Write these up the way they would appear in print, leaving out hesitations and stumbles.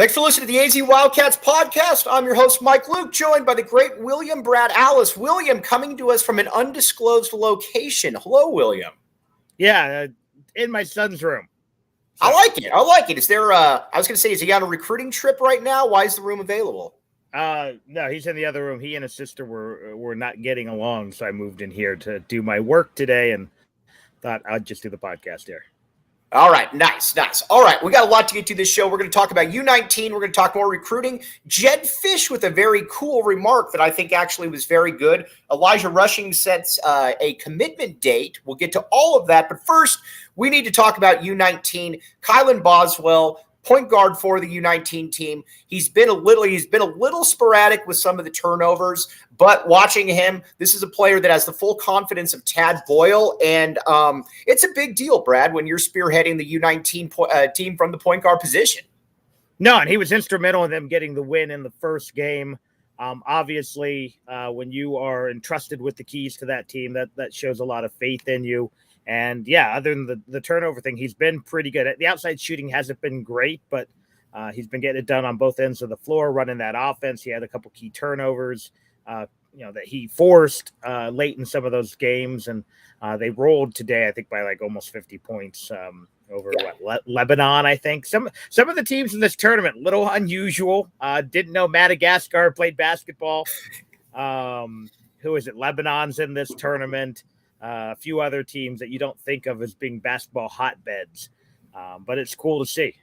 Thanks for listening to the AZ Wildcats podcast. I'm your host, Mike Luke, joined by the great William Brad Allis. William coming to us from an undisclosed location. Hello, William. Yeah, in my son's room. So. I like it. Is there I was going to say, is he on a recruiting trip right now? Why is the room available? No, he's in the other room. He and his sister were not getting along, so I moved in here to do my work today and thought I'd just do the podcast here. All right, nice. All right, we got a lot to get to this show. We're going to talk about U-19. We're going to talk more recruiting. Jedd Fisch with a very cool remark that I think actually was very good. Elijah Rushing sets a commitment date. We'll get to all of that. But first, we need to talk about U-19. Kylan Boswell, point guard for the U-19 team. He's been a little sporadic with some of the turnovers, but watching him, this is a player that has the full confidence of Tad Boyle, and it's a big deal, Brad, when you're spearheading the U-19 team from the point guard position. No, and he was instrumental in them getting the win in the first game. Obviously, when you are entrusted with the keys to that team, that shows a lot of faith in you. And yeah, other than the turnover thing, he's been pretty good. The outside shooting hasn't been great, but he's been getting it done on both ends of the floor, running that offense. He had a couple key turnovers, that he forced late in some of those games, and they rolled today, I think, by like almost 50 points over Lebanon. I think some of the teams in this tournament, little unusual. Didn't know Madagascar played basketball. Who is it? Lebanon's in this tournament. A few other teams that you don't think of as being basketball hotbeds, but it's cool to see.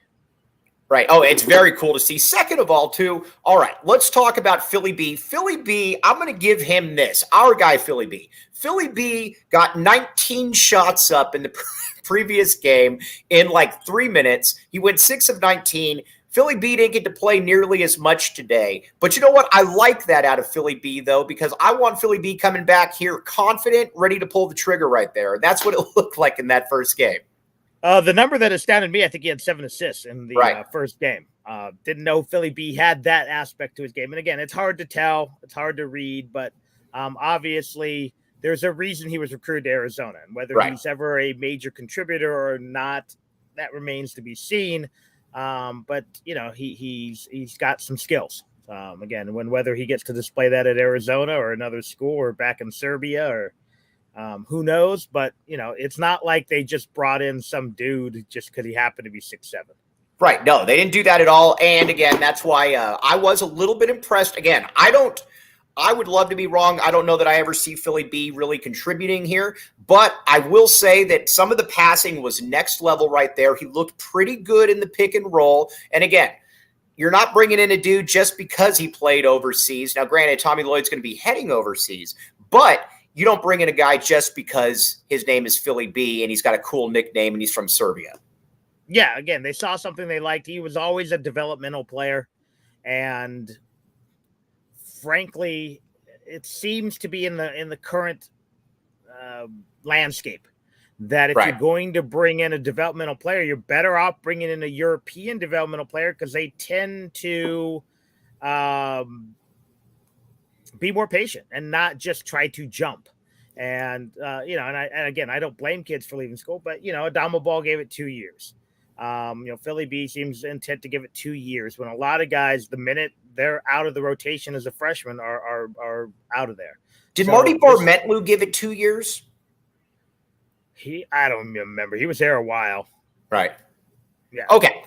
Right. Oh, it's very cool to see. Second of all, too, all right, let's talk about Philly B. Philly B, I'm going to give him this. Our guy, Philly B. Philly B got 19 shots up in the previous game in like 3 minutes. He went 6 of 19. Philly B didn't get to play nearly as much today. But you know what? I like that out of Philly B, though, because I want Philly B coming back here confident, ready to pull the trigger right there. That's what it looked like in that first game. The number that astounded me, I think he had 7 assists in the first game. Didn't know Philly B had that aspect to his game. And again, it's hard to tell. It's hard to read. But obviously, there's a reason he was recruited to Arizona. And whether he's ever a major contributor or not, that remains to be seen. But he's got some skills. Again, whether he gets to display that at Arizona or another school or back in Serbia or who knows, but it's not like they just brought in some dude just because he happened to be 6'7". Right. No, they didn't do that at all. And again, that's why I was a little bit impressed. Again, I would love to be wrong. I don't know that I ever see Philly B really contributing here, but I will say that some of the passing was next level right there. He looked pretty good in the pick and roll. And again, you're not bringing in a dude just because he played overseas. Now, granted, Tommy Lloyd's going to be heading overseas, but you don't bring in a guy just because his name is Philly B and he's got a cool nickname and he's from Serbia. Yeah, again, they saw something they liked. He was always a developmental player, and frankly, it seems to be in the current landscape that if you're going to bring in a developmental player, you're better off bringing in a European developmental player because they tend to be more patient and not just try to jump. And again, I don't blame kids for leaving school, but Adama Ball gave it 2 years. Philly B seems intent to give it 2 years when a lot of guys, the minute they're out of the rotation as a freshman, are out of there. Did Marty Barmetlu give it 2 years? I don't remember. He was there a while. Right. Yeah. Okay.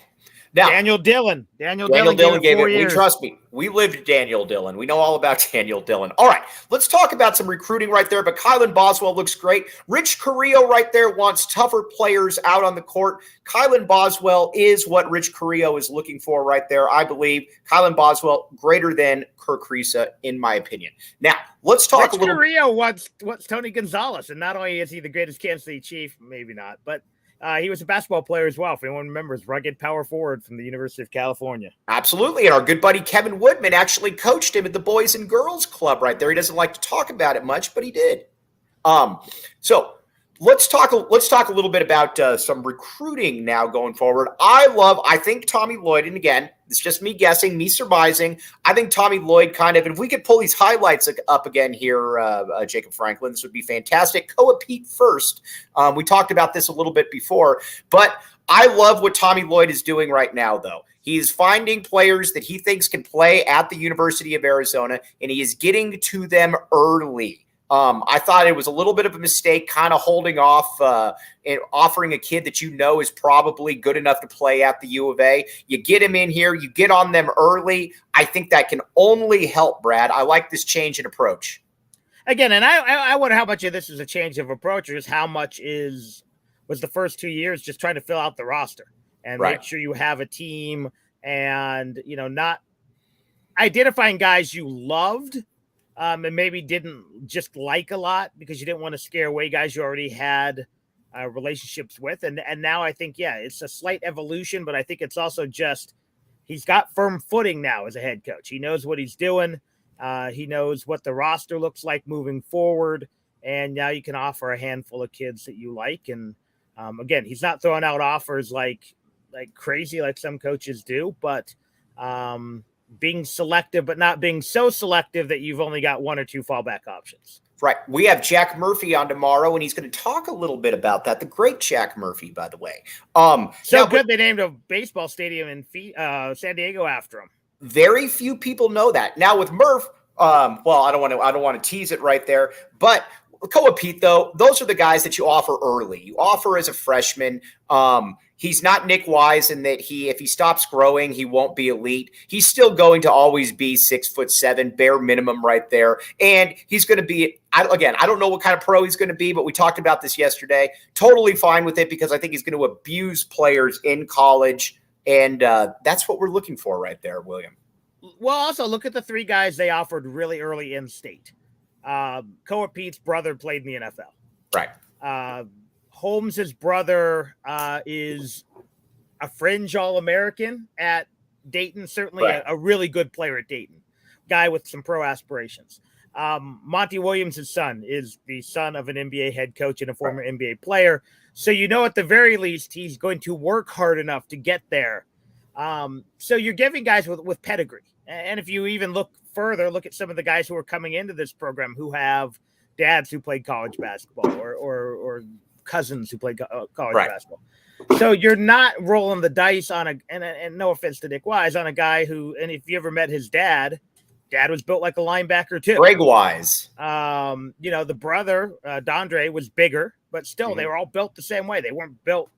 Now, Daniel Dillon gave it 4 years. Trust me, we lived Daniel Dillon. We know all about Daniel Dillon. All right, let's talk about some recruiting right there. But Kylan Boswell looks great. Rich Carrillo right there wants tougher players out on the court. Kylan Boswell is what Rich Carrillo is looking for right there. I believe Kylan Boswell greater than Kirk Risa, in my opinion. Now, let's talk Rich a little. Carrillo wants Tony Gonzalez, and not only is he the greatest Kansas City Chief, maybe not, but he was a basketball player as well. If anyone remembers, rugged power forward from the University of California. Absolutely. And our good buddy Kevin Woodman actually coached him at the Boys and Girls Club right there. He doesn't like to talk about it much, but he did. So let's talk a little bit about some recruiting now going forward. I think Tommy Lloyd, and again, it's just me guessing, me surmising. I think Tommy Lloyd if we could pull these highlights up again here, Jacob Franklin, this would be fantastic. Koa Pete first. We talked about this a little bit before, but I love what Tommy Lloyd is doing right now, though. He is finding players that he thinks can play at the University of Arizona, and he is getting to them early. I thought it was a little bit of a mistake kind of holding off and offering a kid that is probably good enough to play at the U of A. You get him in here, you get on them early. I think that can only help, Brad. I like this change in approach. Again, and I wonder how much of this is a change of approach or just how much was the first 2 years just trying to fill out the roster and make sure you have a team and, not identifying guys you loved and maybe didn't just like a lot because you didn't want to scare away guys you already had relationships with. And now I think, it's a slight evolution, but I think it's also just he's got firm footing now as a head coach. He knows what he's doing. He knows what the roster looks like moving forward. And now you can offer a handful of kids that you like. And again, he's not throwing out offers like crazy, like some coaches do, but being selective, but not being so selective that you've only got one or two fallback options. Right. We have Jack Murphy on tomorrow, and he's going to talk a little bit about that. The great Jack Murphy, by the way. They named a baseball stadium in San Diego after him. Very few people know that. Now with Murph, I don't want to tease it right there, but Koa Pete, though, those are the guys that you offer early. You offer as a freshman. He's not Nick Wise in that if he stops growing, he won't be elite. He's still going to always be 6'7", bare minimum right there. And he's going to be, I don't know what kind of pro he's going to be, but we talked about this yesterday. Totally fine with it because I think he's going to abuse players in college. And that's what we're looking for right there, William. Well, also look at the three guys they offered really early in state. Koa Pete's brother played in the NFL. Right. Holmes's brother is a fringe All-American at Dayton, certainly a really good player at Dayton, guy with some pro aspirations. Monty Williams' son is the son of an NBA head coach and a former NBA player. So, at the very least, he's going to work hard enough to get there. So you're giving guys with pedigree. And if you even look further, look at some of the guys who are coming into this program who have dads who played college basketball or cousins who played college basketball. So you're not rolling the dice on and no offense to Nick Wise, on a guy who, and if you ever met his dad was built like a linebacker too. Greg Wise. The brother, Dondre, was bigger, but still they were all built the same way. They weren't built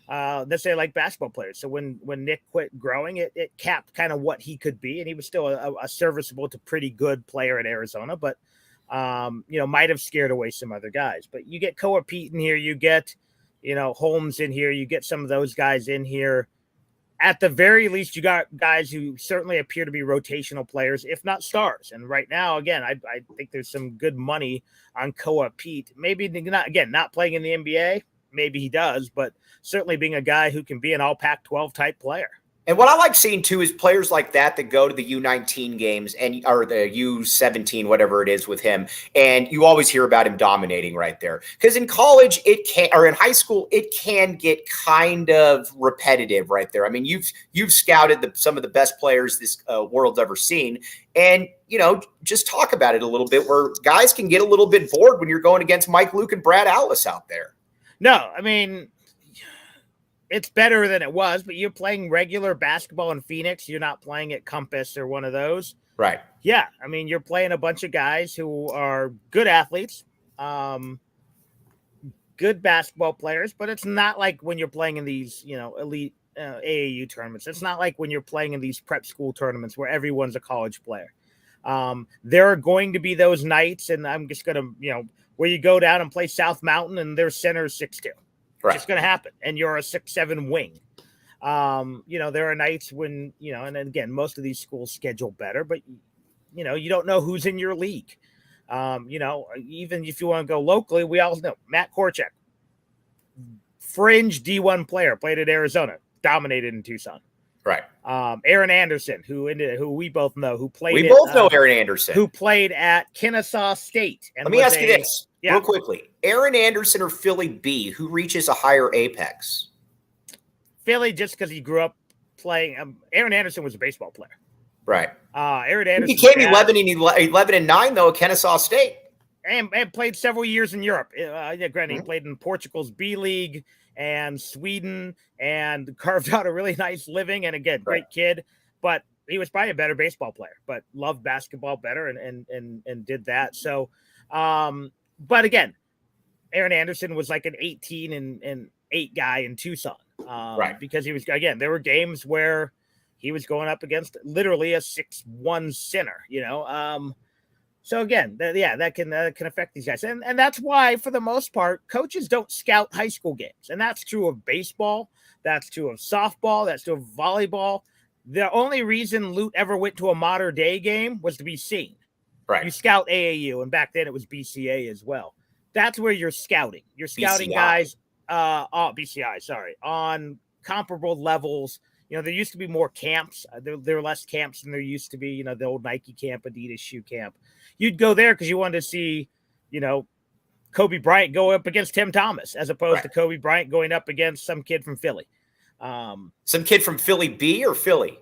necessarily like basketball players. So when Nick quit growing, it capped kind of what he could be. And he was still a serviceable to pretty good player at Arizona, but might have scared away some other guys. But you get Koa Pete in here, you get, Holmes in here, you get some of those guys in here. At the very least, you got guys who certainly appear to be rotational players, if not stars. And right now, again, I think there's some good money on Koa Pete. Maybe not playing in the NBA. Maybe he does, but certainly being a guy who can be an all Pac-12 type player. And what I like seeing, too, is players like that go to the U-19 games or the U-17, whatever it is with him. And you always hear about him dominating right there. Because in college, or in high school, it can get kind of repetitive right there. I mean, you've scouted some of the best players this world's ever seen. And, just talk about it a little bit where guys can get a little bit bored when you're going against Mike Luke and Brad Allis out there. No, I mean, it's better than it was, but you're playing regular basketball in Phoenix. You're not playing at Compass or one of those. Right. Yeah. I mean, you're playing a bunch of guys who are good athletes, good basketball players, but it's not like when you're playing in these, elite AAU tournaments. It's not like when you're playing in these prep school tournaments where everyone's a college player. There are going to be those nights, and I'm just going to, where you go down and play South Mountain and their center is 6'2". Right. It's going to happen. And you're a 6'7" wing. There are nights when, and again, most of these schools schedule better, but, you don't know who's in your league. Even if you want to go locally, we all know Matt Korchak, fringe D1 player, played at Arizona, dominated in Tucson. Right. Aaron Anderson, who we both know, who played. We both know Aaron Anderson, who played at Kennesaw State. And let me ask you this real quickly: Aaron Anderson or Philly B, who reaches a higher apex? Philly, just because he grew up playing. Aaron Anderson was a baseball player, right? Aaron Anderson became 11 and 9 though at Kennesaw State. and played several years in Europe. Yeah, granted, he Mhm. played in Portugal's B League and Sweden and carved out a really nice living. And again, Right. great kid, but he was probably a better baseball player, but loved basketball better and did that. So, but again, Aaron Anderson was like an 18 and 8 guy in Tucson, Right. because he was, again, there were games where he was going up against literally a 6'1" center, so again, that can affect these guys, and that's why, for the most part, coaches don't scout high school games, and that's true of baseball, that's true of softball, that's true of volleyball. The only reason Lute ever went to a modern day game was to be seen. Right. You scout AAU, and back then it was BCA as well. That's where you're scouting. You're scouting BCI. guys, BCI, sorry, on comparable levels. There used to be more camps. There are less camps than there used to be. The old Nike camp, Adidas shoe camp. You'd go there because you wanted to see, Kobe Bryant go up against Tim Thomas, as opposed to Kobe Bryant going up against some kid from Philly. Some kid from Philly B or Philly?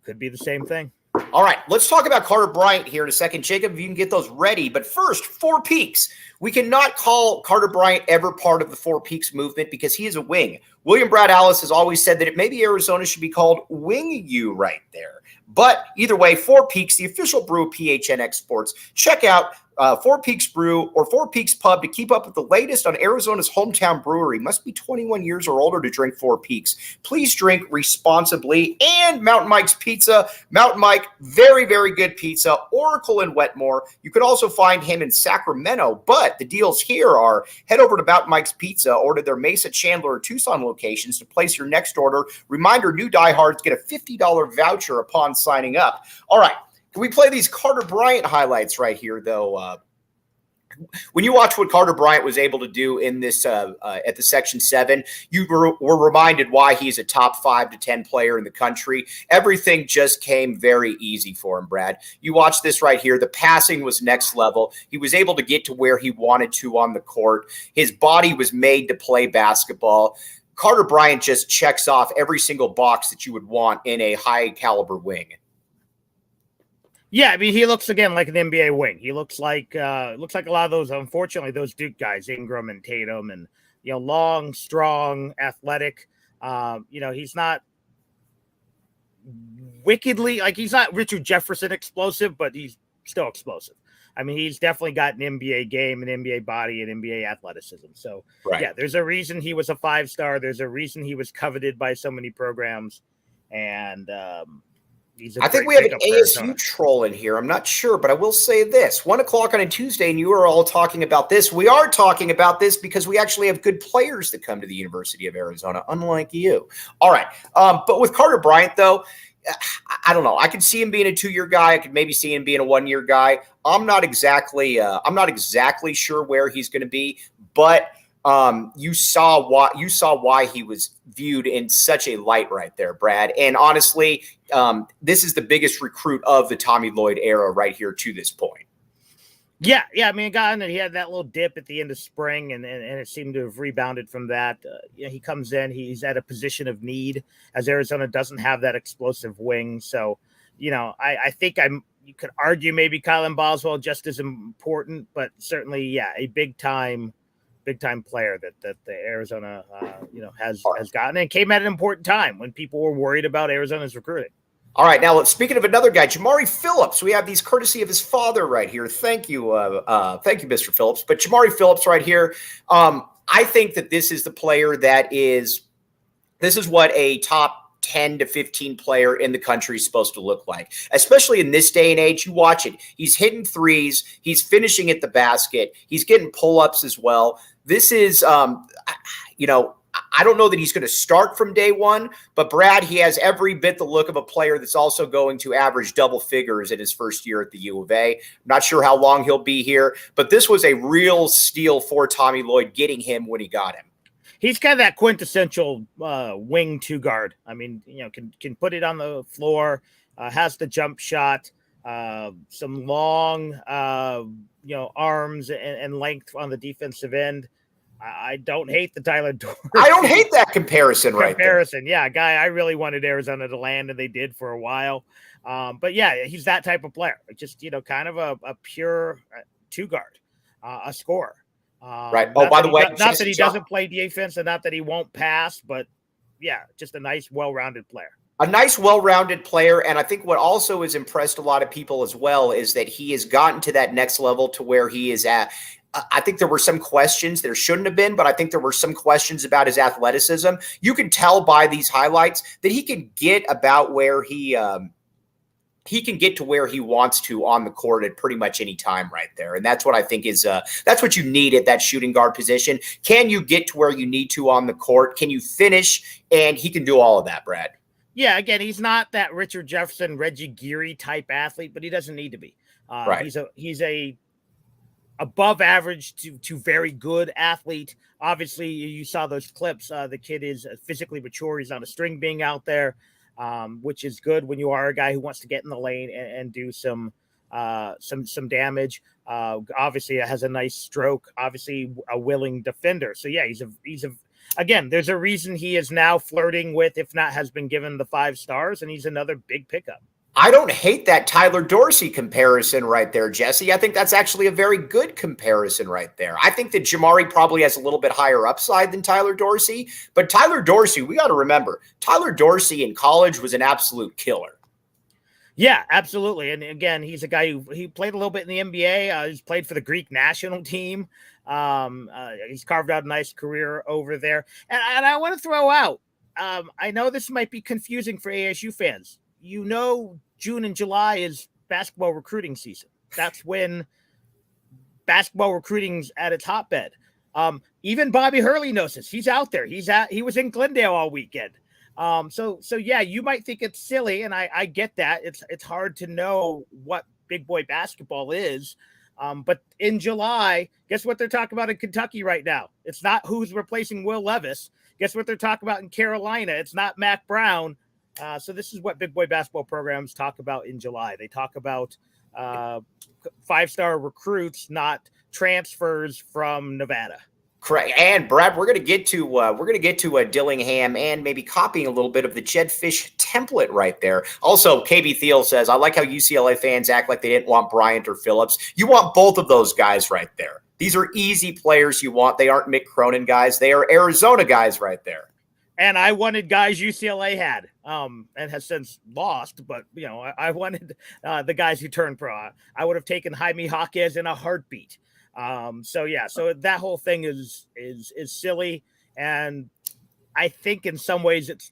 Could be the same thing. All right, let's talk about Carter Bryant here in a second. Jacob, if you can get those ready. But first, Four Peaks. We cannot call Carter Bryant ever part of the Four Peaks movement because he is a wing. William Brad Allis has always said that maybe Arizona should be called Wing U right there. But either way, Four Peaks, the official brew of PHNX Sports. Check out Four Peaks Brew or Four Peaks Pub to keep up with the latest on Arizona's hometown brewery. Must be 21 years or older to drink Four Peaks. Please drink responsibly. And Mountain Mike's Pizza. Mountain Mike, very, very good pizza. Oracle in Wetmore. You could also find him in Sacramento. But the deals here are head over to Mountain Mike's Pizza, order their Mesa, Chandler, or Tucson locations to place your next order. Reminder, new diehards get a $50 voucher upon signing up. All right. Can we play these Carter Bryant highlights right here, though? When you watch what Carter Bryant was able to do in this at the Section 7, you were reminded why he's a top 5 to 10 player in the country. Everything just came very easy for him, Brad. You watch this right here. The passing was next level. He was able to get to where he wanted to on the court. His body was made to play basketball. Carter Bryant just checks off every single box that you would want in a high-caliber wing. Yeah, I mean, he looks again like an NBA wing. He looks like a lot of those, unfortunately, those Duke guys, Ingram and Tatum, and long, strong, athletic. He's not wickedly, like, he's not Richard Jefferson explosive, but he's still explosive. I mean, he's definitely got an NBA game, an NBA body, and NBA athleticism. So, yeah, there's a reason he was a 5-star. There's a reason he was coveted by so many programs, and I think we have an ASU troll in here. I'm not sure, but I will say this. 1 o'clock on a Tuesday, and you are all talking about this. We are talking about this because we actually have good players that come to the University of Arizona, unlike you. All right. But with Carter Bryant, though, I don't know. I could see him being a 2-year guy. I could maybe see him being a 1-year guy. I'm not exactly sure where he's going to be, but you saw why he was viewed in such a light right there, Brad. And honestly, this is the biggest recruit of the Tommy Lloyd era right here to this point. Yeah. I mean, he had that little dip at the end of spring, and it seemed to have rebounded from that. He comes in, he's at a position of need, as Arizona doesn't have that explosive wing. So, I think you could argue maybe Kylan Boswell just as important, but certainly, a big time player that the Arizona has gotten, and came at an important time when people were worried about Arizona's recruiting. All right, now speaking of another guy, Jamari Phillips. We have these courtesy of his father right here. Thank you, Mr. Phillips. But Jamari Phillips right here. I think that this is the player this is what a top 10 to 15 player in the country is supposed to look like, especially in this day and age. You watch it. He's hitting threes. He's finishing at the basket. He's getting pull-ups as well. This is, I don't know that he's going to start from day one, but Brad, he has every bit the look of a player that's also going to average double figures in his first year at the U of A. I'm not sure how long he'll be here, but this was a real steal for Tommy Lloyd getting him when he got him. He's kind of that quintessential wing 2 guard. I mean, can put it on the floor, has the jump shot, some long, arms and length on the defensive end. I don't hate the Tyler Dorsey. I don't hate that comparison right there. Yeah, a guy I really wanted Arizona to land, and they did for a while. But yeah, he's that type of player. Just, kind of a pure 2 guard. a scorer. Right. Oh, by the way, not that he doesn't play defense and not that he won't pass, but yeah, just a nice, well-rounded player. A nice, well-rounded player. And I think what also has impressed a lot of people as well is that he has gotten to that next level to where he is at. I think there were some questions. There shouldn't have been, but I think there were some questions about his athleticism. You can tell by these highlights that he can get about where he can get to where he wants to on the court at pretty much any time right there. And that's what I think is that's what you need at that shooting guard position. Can you get to where you need to on the court? Can you finish? And he can do all of that, Brad. Yeah, again, he's not that Richard Jefferson, Reggie Geary type athlete, but he doesn't need to be. Right. He's a above average to very good athlete. Obviously, you saw those clips. The kid is physically mature. He's not a string being out there, which is good when you are a guy who wants to get in the lane and do some damage. Obviously, has a nice stroke. Obviously, a willing defender. So yeah, again, there's a reason he is now flirting with, if not has been given the 5 stars, and he's another big pickup. I don't hate that Tyler Dorsey comparison right there, Jesse. I think that's actually a very good comparison right there. I think that Jamari probably has a little bit higher upside than Tyler Dorsey, but Tyler Dorsey, we got to remember, Tyler Dorsey in college was an absolute killer. Yeah, absolutely. And again, he's a guy he played a little bit in the NBA. He's played for the Greek national team. He's carved out a nice career over there. And I want to throw out, I know this might be confusing for ASU fans. You know, June and July is basketball recruiting season. That's when basketball recruiting's at its hotbed. Even Bobby Hurley knows this. He's out there. He was in Glendale all weekend. So yeah, you might think it's silly, and I get that. It's hard to know what big boy basketball is. But in July, guess what they're talking about in Kentucky right now? It's not who's replacing Will Levis. Guess what they're talking about in Carolina? It's not Mac Brown. So this is what big boy basketball programs talk about in July. They talk about 5-star recruits, not transfers from Nevada. Correct. And Brad, we're going to get to Dillingham and maybe copying a little bit of the Jedd Fisch template right there. Also, KB Thiel says, I like how UCLA fans act like they didn't want Bryant or Phillips. You want both of those guys right there. These are easy players you want. They aren't Mick Cronin guys. They are Arizona guys right there. And I wanted guys UCLA had, and has since lost. But I wanted the guys who turned pro. I would have taken Jaime Jaquez in a heartbeat. So that whole thing is silly, and I think in some ways it's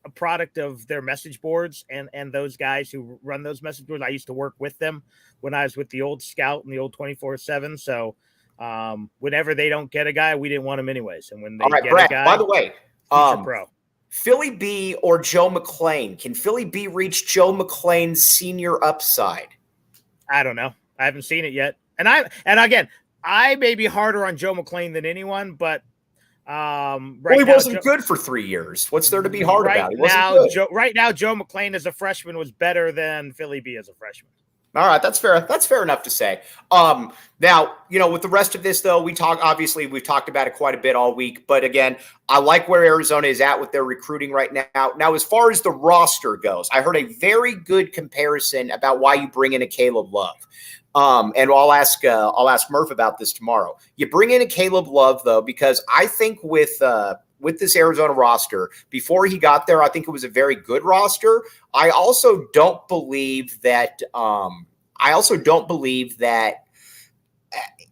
a product of their message boards and those guys who run those message boards. I used to work with them when I was with the old Scout and the old 24/7. So whenever they don't get a guy, we didn't want him anyways. And when they get Brad, a guy, by the way. Pro. Philly B or Joe McClain? Can Philly B reach Joe McClain's senior upside? I don't know. I haven't seen it yet. And again, I may be harder on Joe McClain than anyone, but he wasn't good for 3 years. What's there to be hard about? Right now, Joe McClain as a freshman was better than Philly B as a freshman. All right, that's fair. That's fair enough to say. Now, with the rest of this, though, we've talked about it quite a bit all week. But again, I like where Arizona is at with their recruiting right now. Now, as far as the roster goes, I heard a very good comparison about why you bring in a Caleb Love. And I'll ask Murph about this tomorrow. You bring in a Caleb Love, though, because I think with this Arizona roster, before he got there, I think it was a very good roster. I also don't believe that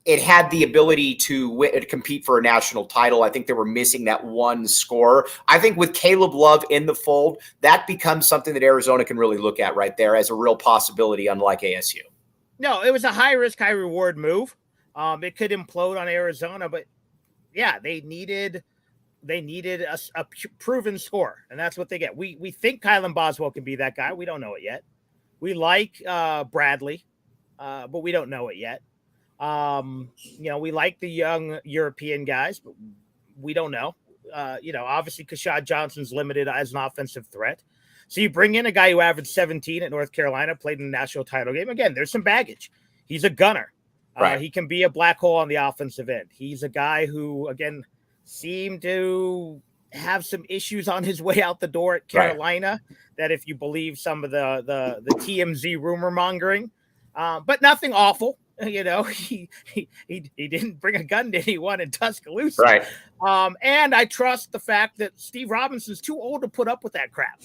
it had the ability to compete for a national title. I think they were missing that one scorer. I think with Caleb Love in the fold, that becomes something that Arizona can really look at right there as a real possibility, unlike ASU. No, it was a high risk, high reward move. It could implode on Arizona, but yeah, they needed a proven scorer, and that's what they get. We think Kylan Boswell can be that guy. We don't know it yet. We like Bradley, but we don't know it yet. We like the young European guys, but we don't know. Obviously Kashad Johnson's limited as an offensive threat. So you bring in a guy who averaged 17 at North Carolina, played in the national title game. Again, there's some baggage. He's a gunner. Right. He can be a black hole on the offensive end. He's a guy who, again, seemed to have some issues on his way out the door at Carolina, that if you believe some of the TMZ rumor mongering, but nothing awful. You know, he didn't bring a gun to anyone in Tuscaloosa. Right. And I trust the fact that Steve Robinson's too old to put up with that crap.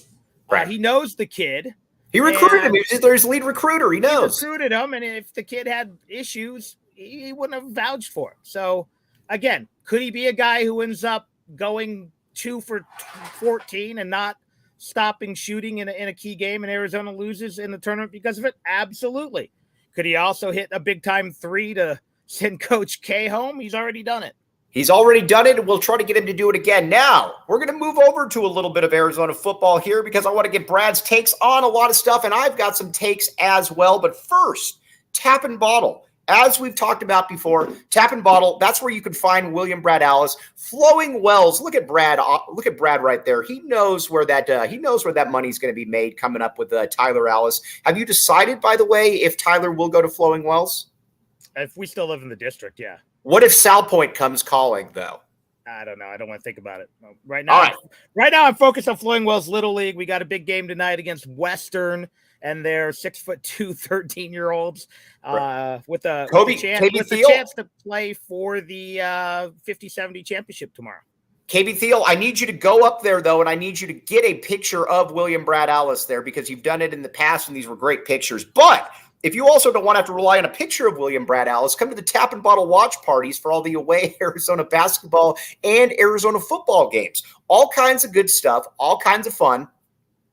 Right. He knows the kid. He recruited him. He's their lead recruiter. He knows. He recruited him, and if the kid had issues, he wouldn't have vouched for him. So, again, could he be a guy who ends up going 2 for 14 and not stopping shooting in a key game and Arizona loses in the tournament because of it? Absolutely. Could he also hit a big-time 3 to send Coach K home? He's already done it. He's already done it, and we'll try to get him to do it again. Now, we're going to move over to a little bit of Arizona football here because I want to get Brad's takes on a lot of stuff, and I've got some takes as well. But first, Tap and Bottle. As we've talked about before, Tap and Bottle, that's where you can find William Brad Allis. Flowing Wells, look at Brad right there. He knows where that money's going to be made coming up with Tyler Allis. Have you decided, by the way, if Tyler will go to Flowing Wells? If we still live in the district, yeah. What if Sal Point comes calling, though? I don't know. I don't want to think about it right now. Right now, I'm focused on Flowing Wells Little League. We got a big game tonight against Western, and they're 6'2", 13-year-olds with a chance to play for the 50-70 championship tomorrow. KB Thiel, I need you to go up there, though, and I need you to get a picture of William Brad Allis there because you've done it in the past, and these were great pictures. But if you also don't want to have to rely on a picture of William Brad Allis, come to the Tap and Bottle watch parties for all the away Arizona basketball and Arizona football games. All kinds of good stuff, all kinds of fun.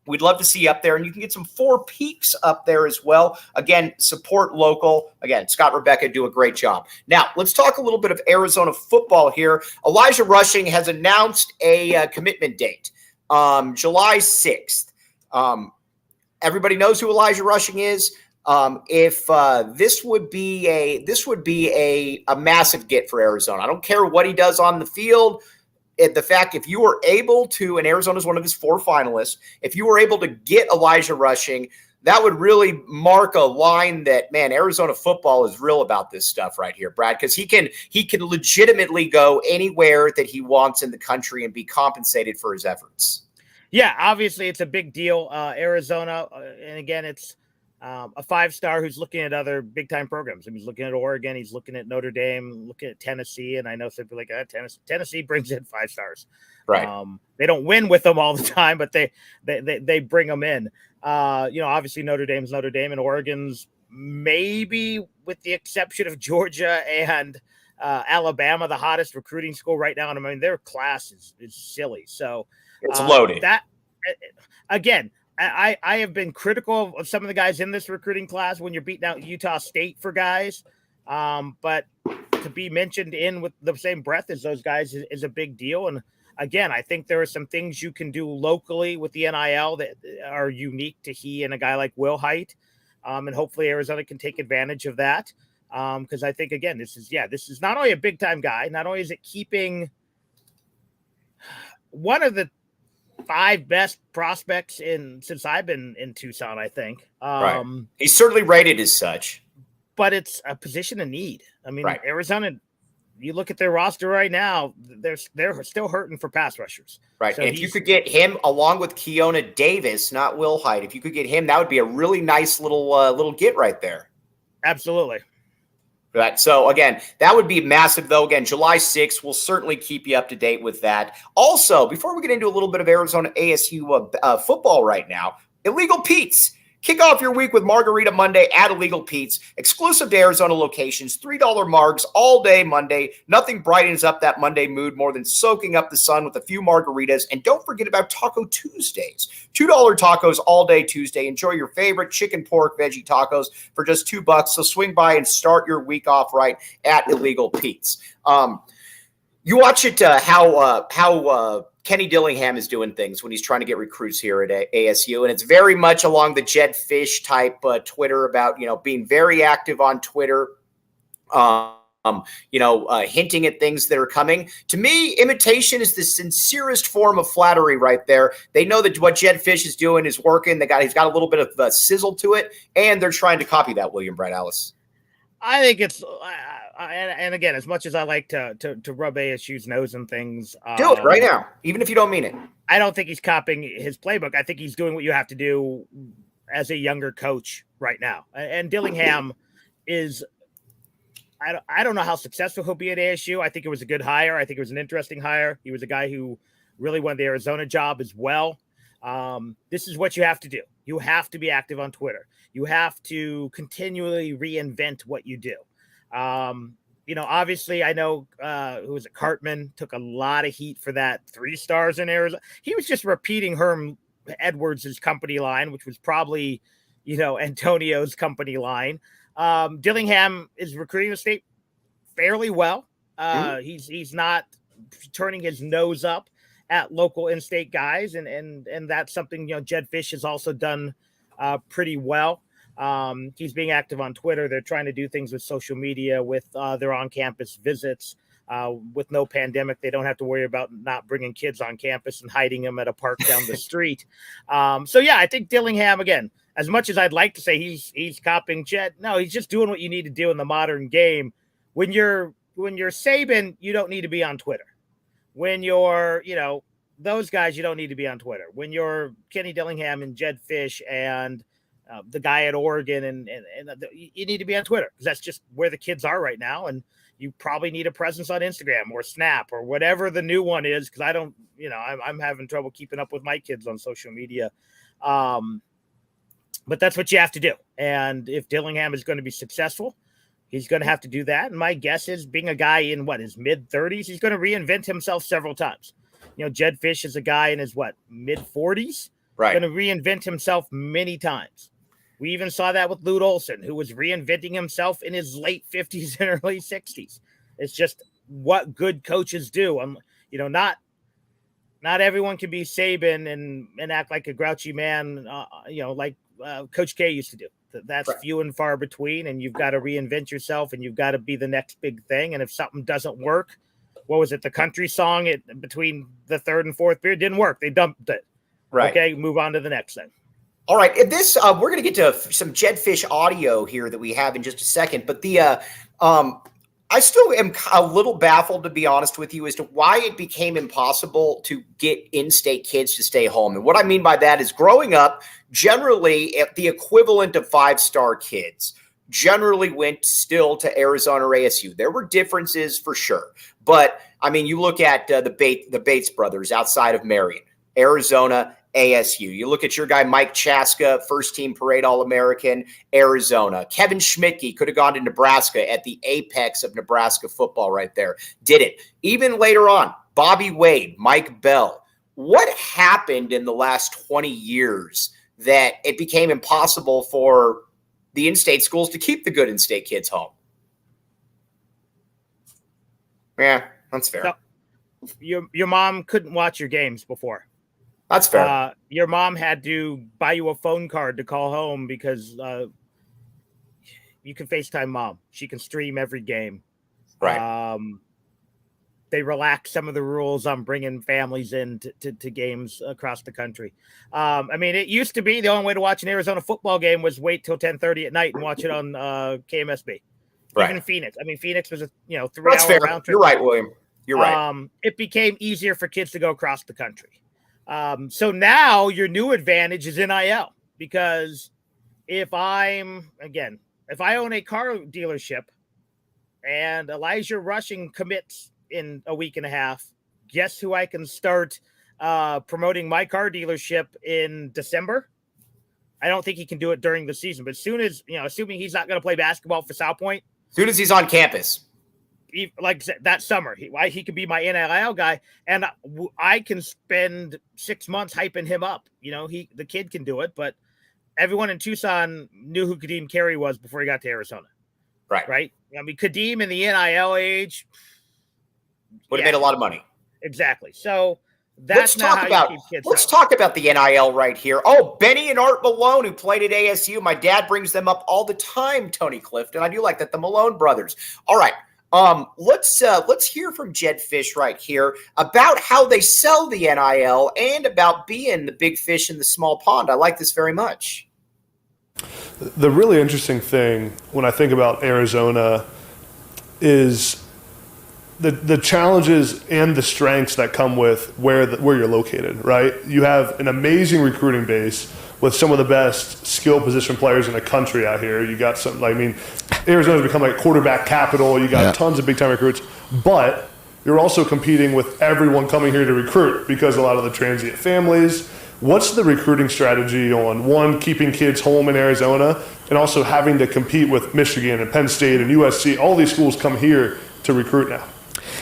We'd love to see you up there, and you can get some Four Peaks up there as well. Again, support local. Again, Scott, Rebecca do a great job. Now, let's talk a little bit of Arizona football here. Elijah Rushing has announced a commitment date, July 6th. Everybody knows who Elijah Rushing is. This would be a massive get for Arizona. I don't care what he does on the field. The fact if you were able to, and Arizona's one of his 4 finalists, if you were able to get Elijah Rushing, that would really mark a line that, man, Arizona football is real about this stuff right here, Brad, because he can legitimately go anywhere that he wants in the country and be compensated for his efforts. Yeah, obviously it's a big deal. Arizona, and again, it's a 5-star who's looking at other big-time programs. I mean, he's looking at Oregon, he's looking at Notre Dame, looking at Tennessee, and I know some people like Tennessee brings in 5 stars. Right. They don't win with them all the time, but they bring them in. Obviously Notre Dame's Notre Dame, and Oregon's maybe, with the exception of Georgia and Alabama, the hottest recruiting school right now. And I mean, their class is silly. So it's loaded. Again, I have been critical of some of the guys in this recruiting class when you're beating out Utah State for guys. But to be mentioned in with the same breath as those guys is a big deal. And again, I think there are some things you can do locally with the NIL that are unique to he and a guy like Will Height. And hopefully Arizona can take advantage of that. Because I think, again, this is not only a big time guy, not only is it keeping one of the 5 best prospects since I've been in Tucson, I think. Right. He's certainly rated as such. But it's a position of need. I mean, right. Arizona, you look at their roster right now, they're still hurting for pass rushers. Right. So if you could get him along with Keona Davis, not Will Height, if you could get him, that would be a really nice little get right there. Absolutely. Right. So, again, that would be massive, though. Again, July 6th, we'll certainly keep you up to date with that. Also, before we get into a little bit of Arizona ASU football right now, Illegal Pete's. Kick off your week with Margarita Monday at Illegal Pete's. Exclusive to Arizona locations, $3 margs all day Monday. Nothing brightens up that Monday mood more than soaking up the sun with a few margaritas. And don't forget about Taco Tuesdays. $2 tacos all day Tuesday. Enjoy your favorite chicken, pork, veggie tacos for just $2. So swing by and start your week off right at Illegal Pete's. You watch it how Kenny Dillingham is doing things when he's trying to get recruits here at ASU, and it's very much along the Jedd Fisch type Twitter about being very active on Twitter, hinting at things that are coming. To me, imitation is the sincerest form of flattery right there. They know that what Jedd Fisch is doing is working. He's got a little bit of sizzle to it, and they're trying to copy that William Brad Allis. I think it's and again, as much as I like to rub ASU's nose and things, do it right now, even if you don't mean it. I don't think he's copying his playbook. I think he's doing what you have to do as a younger coach right now. And Dillingham is I don't know how successful he'll be at ASU. I think it was a good hire. I think it was an interesting hire. He was a guy who really won the Arizona job as well. This is what you have to do. You have to be active on Twitter. You have to continually reinvent what you do. Obviously I know who was it? Cartman took a lot of heat for that 3 stars in Arizona. He was just repeating Herm Edwards' company line, which was probably, Antonio's company line. Dillingham is recruiting the state fairly well. He's not turning his nose up at local in-state guys, and that's something Jedd Fisch has also done pretty well. He's being active on Twitter. They're trying to do things with social media, with their on-campus visits. With no pandemic, they don't have to worry about not bringing kids on campus and hiding them at a park down the street. I think Dillingham, again, as much as I'd like to say he's copying Jedd, no, he's just doing what you need to do in the modern game. When you're Saban, you don't need to be on Twitter. When you're, those guys, you don't need to be on Twitter. When you're Kenny Dillingham and Jedd Fisch and the guy at Oregon, and you need to be on Twitter because that's just where the kids are right now. And you probably need a presence on Instagram or Snap or whatever the new one is. Cause I don't, I'm having trouble keeping up with my kids on social media. But that's what you have to do. And if Dillingham is going to be successful, he's going to have to do that. And my guess is, being a guy in his mid-30s, he's going to reinvent himself several times. Jedd Fisch is a guy in his mid-40s, right? Going to reinvent himself many times. We even saw that with Lloyd Olson, who was reinventing himself in his late 50s and early 60s. It's just what good coaches do. Not everyone can be Saban and act like a grouchy man, like Coach K used to do. That's right. Few and far between, and you've got to reinvent yourself, and you've got to be the next big thing. And if something doesn't work, what was it? The country song between the 3rd and 4th period didn't work. They dumped it. Right. Okay, move on to the next thing. All right, we're going to get to some Jedd Fisch audio here that we have in just a second, but I still am a little baffled, to be honest with you, as to why it became impossible to get in-state kids to stay home. And what I mean by that is, growing up, generally the equivalent of 5-star kids generally went still to Arizona or ASU. There were differences for sure, but you look at the Bates brothers outside of Marion, Arizona, ASU. You look at your guy, Mike Chaska, first-team parade All-American, Arizona. Kevin Schmidtke could have gone to Nebraska at the apex of Nebraska football right there. Didn't. Even later on, Bobby Wade, Mike Bell. What happened in the last 20 years that it became impossible for the in-state schools to keep the good in-state kids home? Yeah, that's fair. So, your mom couldn't watch your games before. That's fair. Your mom had to buy you a phone card to call home because you can FaceTime mom. She can stream every game. Right. They relaxed some of the rules on bringing families in to games across the country. It used to be the only way to watch an Arizona football game was wait till 10:30 at night and watch it on KMSB. Right. Even Phoenix. Phoenix was a 3-hour That's fair. round trip. You're right, William. You're right. It became easier for kids to go across the country. So now your new advantage is NIL, because if I own a car dealership and Elijah Rushing commits in a week and a half, guess who I can start promoting my car dealership in December? I don't think he can do it during the season, but as soon as, assuming he's not going to play basketball for South Point. As soon as he's on campus. Like that summer, he could be my NIL guy, and I can spend 6 months hyping him up. The kid can do it, but everyone in Tucson knew who Kadeem Carey was before he got to Arizona. Right. Kadeem in the NIL age would have made a lot of money. Exactly. So that's let's talk about the NIL right here. Oh, Benny and Art Malone, who played at ASU. My dad brings them up all the time, Tony Clifton. I do like that, the Malone brothers. All right. Let's hear from Jedd Fisch right here about how they sell the NIL and about being the big fish in the small pond. I like this very much. The really interesting thing when I think about Arizona is the challenges and the strengths that come with where you're located, right? You have an amazing recruiting base with some of the best skill position players in the country out here. You got some, Arizona's become like quarterback capital. You got tons of big-time recruits, but you're also competing with everyone coming here to recruit because a lot of the transient families. What's the recruiting strategy on, one, keeping kids home in Arizona, and also having to compete with Michigan and Penn State and USC? All these schools come here to recruit now.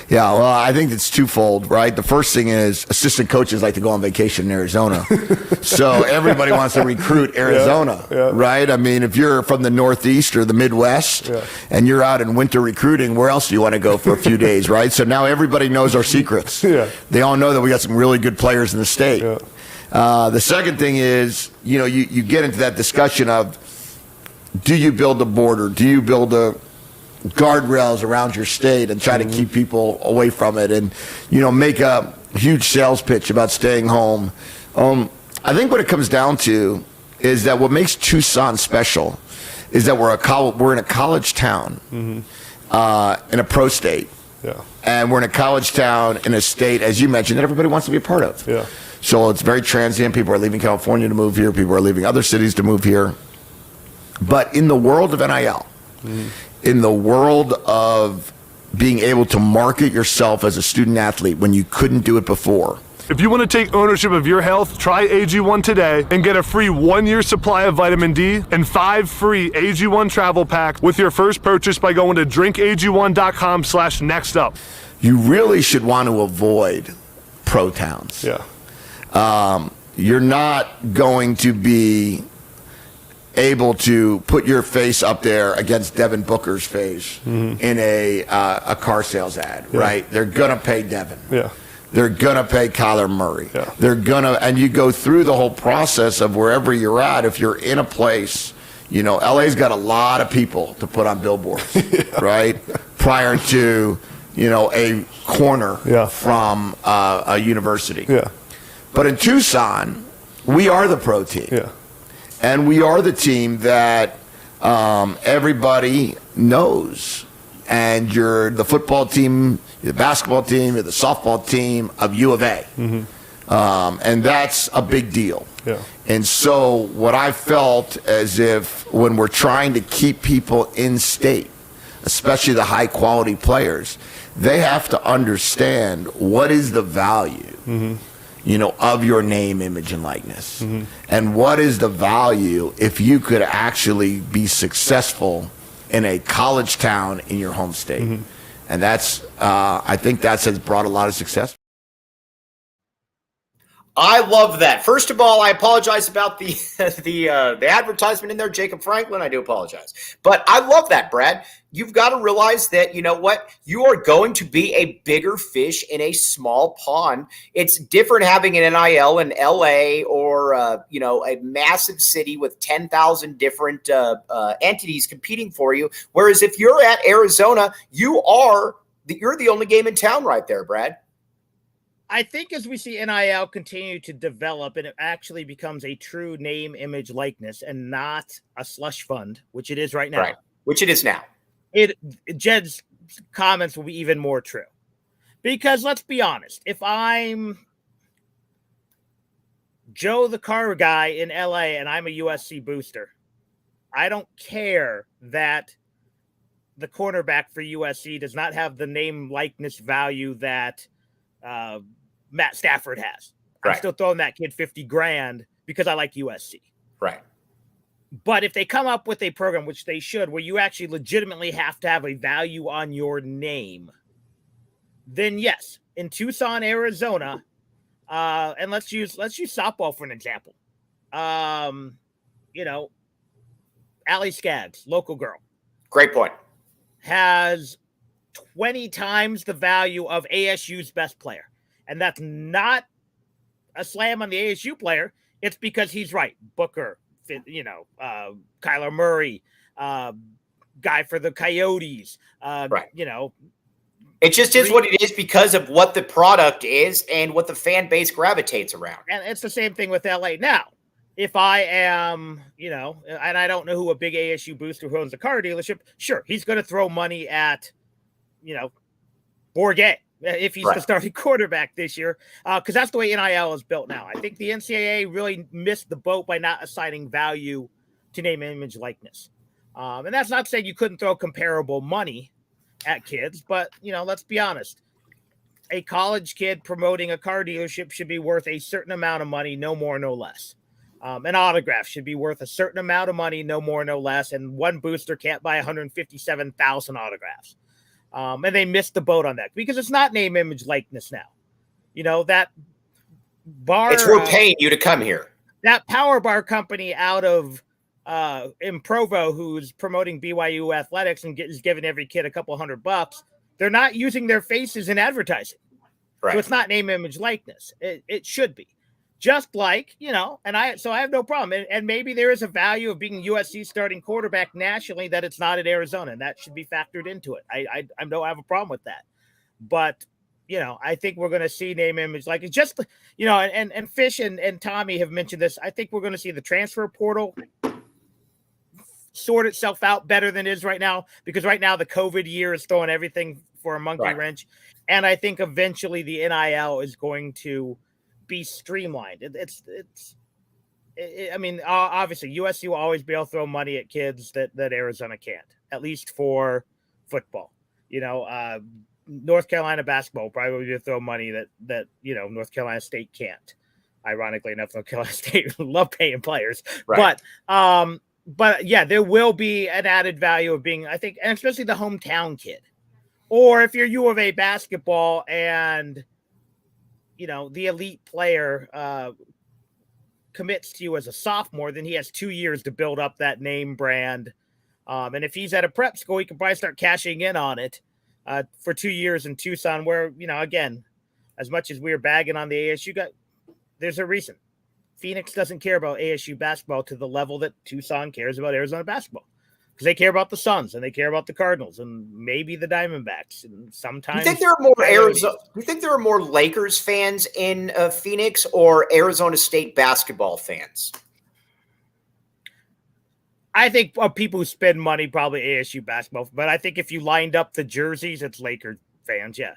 Yeah, well, I think it's twofold, right? The first thing is assistant coaches like to go on vacation in Arizona. So everybody wants to recruit Arizona, right? I mean, if you're from the Northeast or the Midwest and you're out in winter recruiting, where else do you want to go for a few days, right? So now everybody knows our secrets. They all know that we got some really good players in the state. The second thing is, you get into that discussion of, do you build a border? Do you build a guardrails around your state and try to keep people away from it and, make a huge sales pitch about staying home? I think what it comes down to is that what makes Tucson special is that we're in a college town, in a pro state. And we're in a college town in a state, as you mentioned, that everybody wants to be a part of. So it's very transient. People are leaving California to move here. People are leaving other cities to move here. But in the world of NIL, in the world of being able to market yourself as a student athlete when you couldn't do it before. If you want to take ownership of your health, try AG1 today and get a free 1-year supply of vitamin D and 5 free AG1 travel packs with your first purchase by going to drinkag1.com/nextup. You really should want to avoid pro towns. You're not going to be able to put your face up there against Devin Booker's face in a car sales ad, right? They're going to pay Devin. They're going to pay Kyler Murray. They're going to, and you go through the whole process of wherever you're at. If you're in a place, LA's got a lot of people to put on billboards, right? Prior to, a corner from a university. But in Tucson, we are the pro team. And we are the team that everybody knows. And you're the football team, you're the basketball team, you're the softball team of U of A. And that's a big deal. And so what I felt as if when we're trying to keep people in state, especially the high quality players, they have to understand what is the value of your name, image, and likeness. And what is the value if you could actually be successful in a college town in your home state? And that's, I think that has brought a lot of success. I love that. First of all, I apologize about the advertisement in there, Jacob Franklin. I do apologize. But I love that, Brad. You've got to realize that, you know what? You are going to be a bigger fish in a small pond. It's different having an NIL in LA or, a massive city with 10,000 different entities competing for you. Whereas if you're at Arizona, you're the only game in town right there, Brad. I think as we see NIL continue to develop and it actually becomes a true name, image, likeness and not a slush fund, which it is right now. Right. Which it is now. Jedd's comments will be even more true. Because let's be honest, if I'm Joe the car guy in LA and I'm a USC booster, I don't care that the cornerback for USC does not have the name likeness value that Matt Stafford has. I'm still throwing that kid $50,000 because I like USC. Right. But if they come up with a program, which they should, where you actually legitimately have to have a value on your name, then yes, in Tucson, Arizona, and let's use softball for an example. Allie Skaggs, local girl. Great point. Has 20 times the value of ASU's best player. And that's not a slam on the ASU player. It's because he's right. Booker, Kyler Murray, guy for the Coyotes. Right. It just is what it is because of what the product is and what the fan base gravitates around. And it's the same thing with LA. Now, if I am, and I don't know who a big ASU booster who owns a car dealership, sure, he's going to throw money at, Bourget, if he's the starting quarterback this year, because that's the way NIL is built now. I think the NCAA really missed the boat by not assigning value to name, image, likeness. And that's not saying you couldn't throw comparable money at kids, but, let's be honest. A college kid promoting a car dealership should be worth a certain amount of money, no more, no less. An autograph should be worth a certain amount of money, no more, no less. And one booster can't buy 157,000 autographs. And they missed the boat on that because it's not name, image, likeness now. That bar. It's we're paying you to come here. That power bar company out of in Provo, who's promoting BYU athletics and is giving every kid a couple $100, they're not using their faces in advertising. Right. So it's not name, image, likeness. It should be. Just like, I have no problem. And maybe there is a value of being USC starting quarterback nationally that it's not at Arizona, and that should be factored into it. I don't have a problem with that. But, I think we're going to see name, image, like it's just, and Fish and Tommy have mentioned this. I think we're going to see the transfer portal sort itself out better than it is right now, because right now the COVID year is throwing everything for a monkey wrench. And I think eventually the NIL is going to be streamlined. Obviously USC will always be able to throw money at kids that Arizona can't, at least for football. North Carolina basketball will probably be able to throw money that North Carolina State can't. Ironically enough, North Carolina State love paying players, but yeah, there will be an added value of being, I think, and especially the hometown kid, or if you're U of A basketball and the elite player commits to you as a sophomore, then he has 2 years to build up that name brand. And if he's at a prep school, he can probably start cashing in on it for 2 years in Tucson, where, again, as much as we're bagging on the ASU, there's a reason. Phoenix doesn't care about ASU basketball to the level that Tucson cares about Arizona basketball, because they care about the Suns and they care about the Cardinals and maybe the Diamondbacks. And sometimes you think there are more Arizona? You think there are more Lakers fans in Phoenix or Arizona State basketball fans? I think people who spend money probably ASU basketball, but I think if you lined up the jerseys, it's Laker fans. Yeah.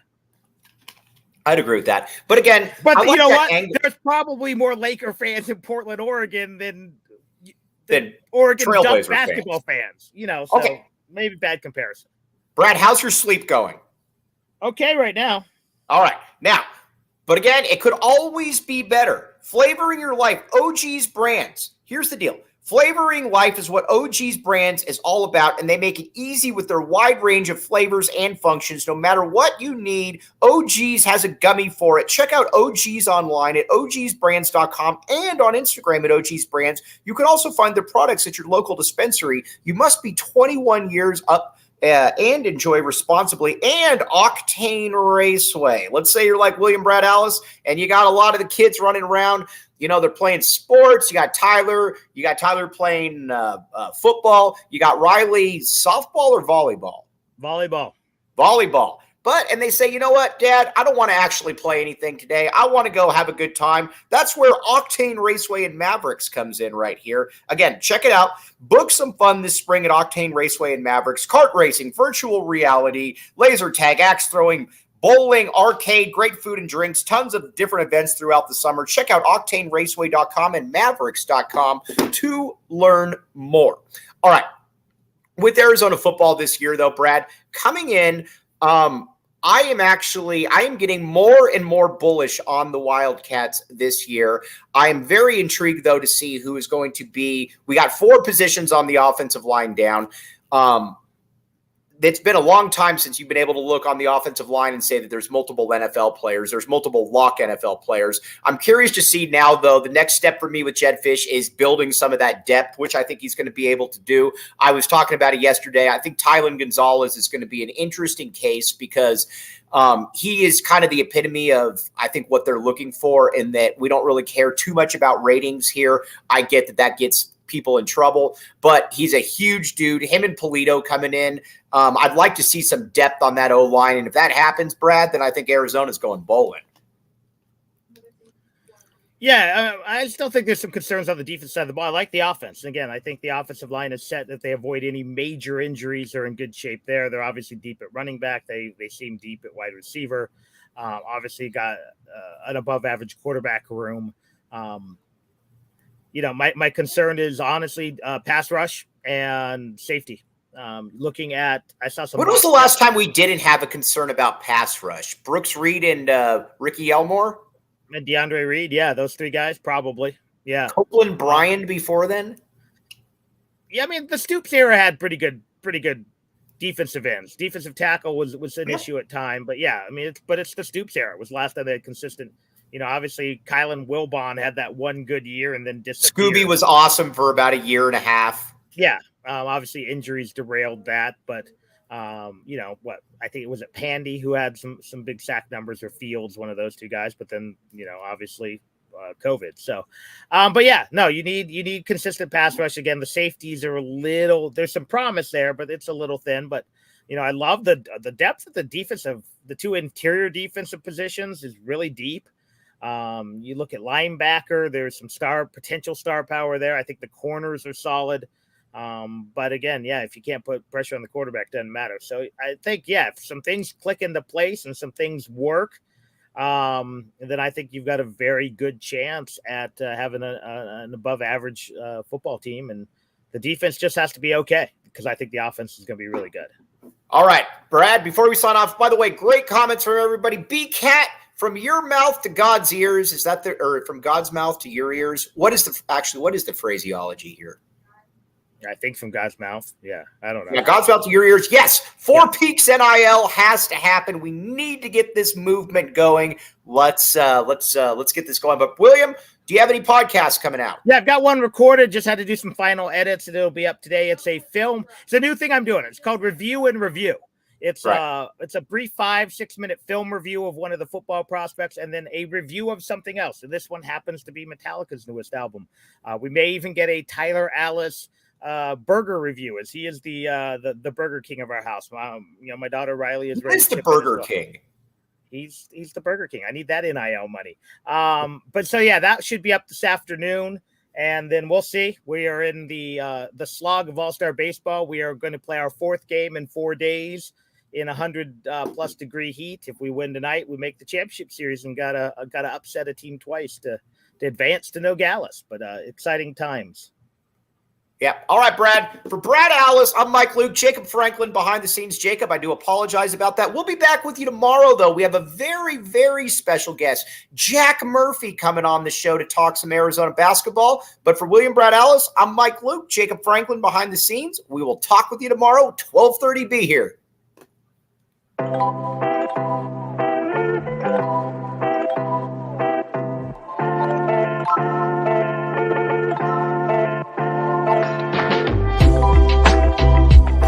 I'd agree with that. But again, you know what? There's probably more Laker fans in Portland, Oregon than Oregon Ducks basketball fans. So maybe bad comparison. Brad, how's your sleep going? Okay right now. All right. Now, but again, it could always be better. Flavoring your life, OG's Brands. Here's the deal. Flavoring life is what OG's Brands is all about, and they make it easy with their wide range of flavors and functions. No matter what you need, OG's has a gummy for it. Check out OG's online at ogsbrands.com and on Instagram at OG's Brands. You can also find their products at your local dispensary. You must be 21 years up and enjoy responsibly, and Octane Raceway. Let's say you're like William Brad Allis and you got a lot of the kids running around. They're playing sports. You got Tyler playing football. You got Riley softball or volleyball? Volleyball. And they say, you know what, Dad, I don't want to actually play anything today. I want to go have a good time. That's where Octane Raceway and Mavericks comes in right here. Again, check it out. Book some fun this spring at Octane Raceway and Mavericks. Kart racing, virtual reality, laser tag, axe throwing, bowling, arcade, great food and drinks, tons of different events throughout the summer. Check out octaneraceway.com and mavericks.com to learn more. All right. With Arizona football this year, though, Brad, coming in, I am getting more and more bullish on the Wildcats this year. I am very intrigued, though, to see who is going to be. We got 4 positions on the offensive line down. It's been a long time since you've been able to look on the offensive line and say that there's multiple NFL players. There's multiple lock NFL players. I'm curious to see now, though, the next step for me with Jedd Fisch is building some of that depth, which I think he's going to be able to do. I was talking about it yesterday. I think Kylan Gonzalez is going to be an interesting case because he is kind of the epitome of, I think, what they're looking for, in that we don't really care too much about ratings here. I get that gets people in trouble, but he's a huge dude. Him and Polito coming in. I'd like to see some depth on that O-line. And if that happens, Brad, then I think Arizona's going bowling. Yeah, I still think there's some concerns on the defense side of the ball. I like the offense. And again, I think the offensive line is set that they avoid any major injuries. They're in good shape there. They're obviously deep at running back. They seem deep at wide receiver. Obviously got an above average quarterback room. My concern is honestly pass rush. and safety. Looking at, I saw some. When was the last time we didn't have a concern about pass rush? Brooks Reed and Ricky Elmore? And DeAndre Reed, yeah, those three guys, probably. Yeah. Copeland Bryant before then? Yeah, I mean, the Stoops era had pretty good defensive ends. Defensive tackle was an issue at time, but yeah, I mean, it's the Stoops era. It was the last time they had consistent. Obviously, Kylan Wilbon had that one good year and then disappeared. Scooby was awesome for about a year and a half. Yeah, obviously injuries derailed that, but I think it was at Pandy who had some big sack numbers, or Fields, one of those two guys. But then obviously COVID. So, but yeah, no, you need consistent pass rush. Again, the safeties are there's some promise there, but it's a little thin. But I love the depth of the two interior defensive positions is really deep. You look at linebacker, there's some potential star power there. I think the corners are solid. But again, yeah, if you can't put pressure on the quarterback, it doesn't matter. So I think, yeah, if some things click into place and some things work, then I think you've got a very good chance at having an above average football team. And the defense just has to be okay, because I think the offense is going to be really good. All right, Brad, before we sign off, by the way, great comments from everybody. B-Cat, from your mouth to God's ears, or from God's mouth to your ears? What is the phraseology here? I think from God's mouth. Yeah, I don't know. Yeah, God's mouth to your ears. Yes, Four Peaks NIL has to happen. We need to get this movement going. Let's get this going. But William, do you have any podcasts coming out? Yeah, I've got one recorded. Just had to do some final edits, and it'll be up today. It's a film. It's a new thing I'm doing. It's called Review and Review. It's a brief 5-6 minute film review of one of the football prospects, and then a review of something else. And this one happens to be Metallica's newest album. We may even get a Tyler Allis burger review, as he is the Burger King of our house. My daughter Riley is ready. He's the Burger King. He's the Burger King. I need that NIL money. But so yeah, that should be up this afternoon, and then we'll see. We are in the slog of All-Star baseball. We are going to play our 4th game in 4 days in 100 plus degree heat. If we win tonight, we make the championship series and gotta upset a team twice to advance to Nogales. But exciting times. Yeah. All right, Brad. For Brad Allis, I'm Mike Luke. Jacob Franklin behind the scenes. Jacob, I do apologize about that. We'll be back with you tomorrow, though. We have a very, very special guest, Jack Murphy, coming on the show to talk some Arizona basketball. But for William Brad Allis, I'm Mike Luke. Jacob Franklin behind the scenes. We will talk with you tomorrow, 12:30. Be here.